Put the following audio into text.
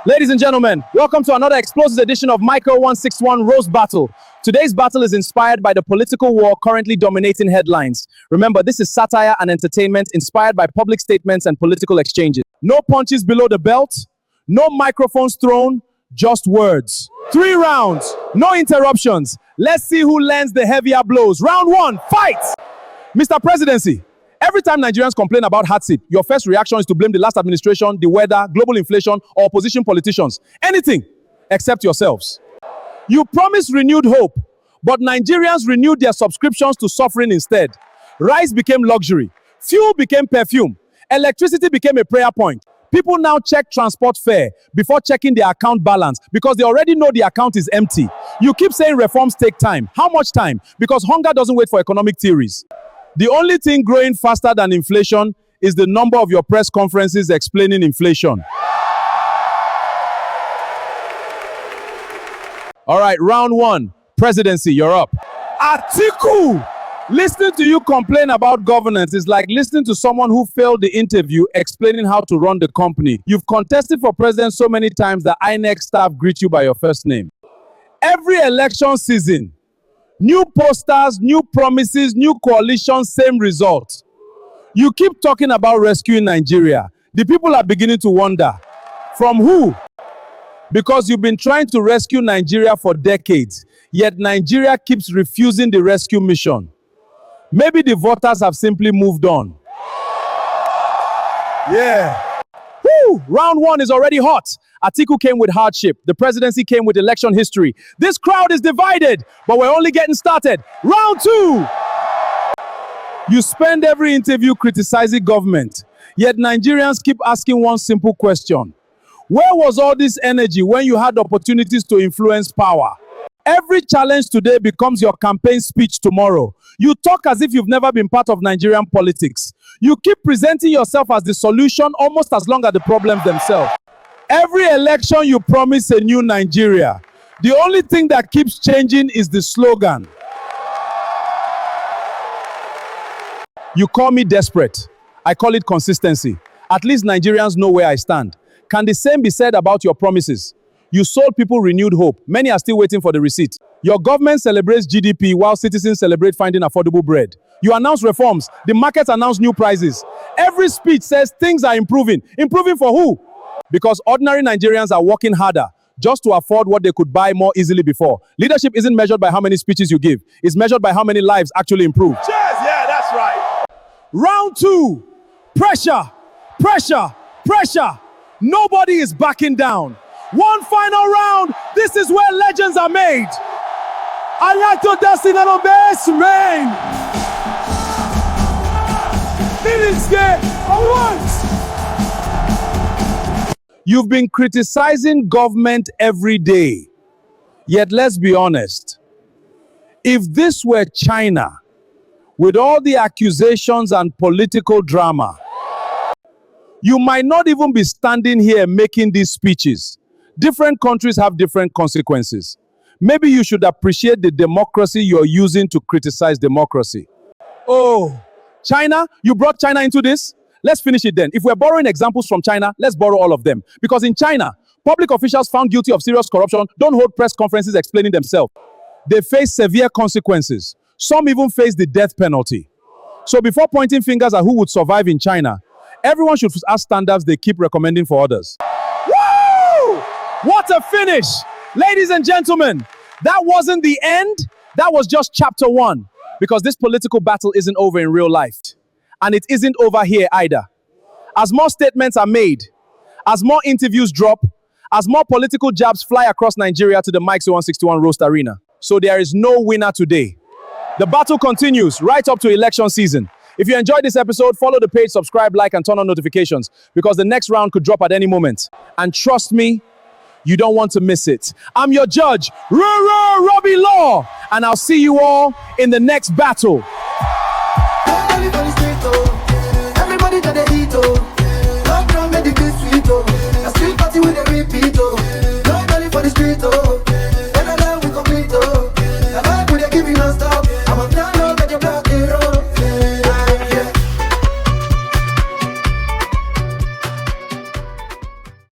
Ladies and gentlemen, welcome to another explosive edition of Michael 161 Roast Battle. Today's battle is inspired by the political war currently dominating headlines. Remember, this is satire and entertainment inspired by public statements and political exchanges. No punches below the belt, no microphones thrown, just words. 3 rounds, no interruptions. Let's see who lands the heavier blows. Round 1, fight! Mr. Presidency, every time Nigerians complain about hardship, your first reaction is to blame the last administration, the weather, global inflation, or opposition politicians. Anything except yourselves. You promised renewed hope, but Nigerians renewed their subscriptions to suffering instead. Rice became luxury. Fuel became perfume. Electricity became a prayer point. People now check transport fare before checking their account balance because they already know the account is empty. You keep saying reforms take time. How much time? Because hunger doesn't wait for economic theories. The only thing growing faster than inflation is the number of your press conferences explaining inflation. All right, round 1, presidency, you're up. Atiku! Listening to you complain about governance is like listening to someone who failed the interview explaining how to run the company. You've contested for president so many times that INEC staff greet you by your first name. Every election season, new posters, new promises, new coalitions, same results. You keep talking about rescuing Nigeria. The people are beginning to wonder. From who? Because you've been trying to rescue Nigeria for decades, yet Nigeria keeps refusing the rescue mission. Maybe the voters have simply moved on. Yeah. Woo! Round 1 is already hot. Atiku came with hardship. The presidency came with election history. This crowd is divided, but we're only getting started. Round 2. You spend every interview criticizing government, yet Nigerians keep asking one simple question. Where was all this energy when you had opportunities to influence power? Every challenge today becomes your campaign speech tomorrow. You talk as if you've never been part of Nigerian politics. You keep presenting yourself as the solution almost as long as the problems themselves. Every election you promise a new Nigeria. The only thing that keeps changing is the slogan. You call me desperate. I call it consistency. At least Nigerians know where I stand. Can the same be said about your promises? You sold people renewed hope. Many are still waiting for the receipt. Your government celebrates GDP while citizens celebrate finding affordable bread. You announce reforms. The markets announce new prices. Every speech says things are improving. Improving for who? Because ordinary Nigerians are working harder just to afford what they could buy more easily before. Leadership isn't measured by how many speeches you give. It's measured by how many lives actually improve. Cheers! Yeah, that's right. Round 2. Pressure. Pressure. Pressure. Nobody is backing down. One final round. This is where legends are made. I like to dance in the best man. You've been criticizing government every day. Yet let's be honest. If this were China, with all the accusations and political drama, you might not even be standing here making these speeches. Different countries have different consequences. Maybe you should appreciate the democracy you're using to criticize democracy. Oh, China? You brought China into this? Let's finish it then. If we're borrowing examples from China, let's borrow all of them. Because in China, public officials found guilty of serious corruption don't hold press conferences explaining themselves. They face severe consequences. Some even face the death penalty. So before pointing fingers at who would survive in China, everyone should ask standards they keep recommending for others. Woo! What a finish! Ladies and gentlemen, that wasn't the end. That was just chapter 1. Because this political battle isn't over in real life. And it isn't over here either. As more statements are made, as more interviews drop, as more political jabs fly across Nigeria to the Mike's 161 Roast Arena. So there is no winner today. The battle continues right up to election season. If you enjoyed this episode, follow the page, subscribe, like, and turn on notifications because the next round could drop at any moment. And trust me, you don't want to miss it. I'm your judge, Robbie Law, and I'll see you all in the next battle.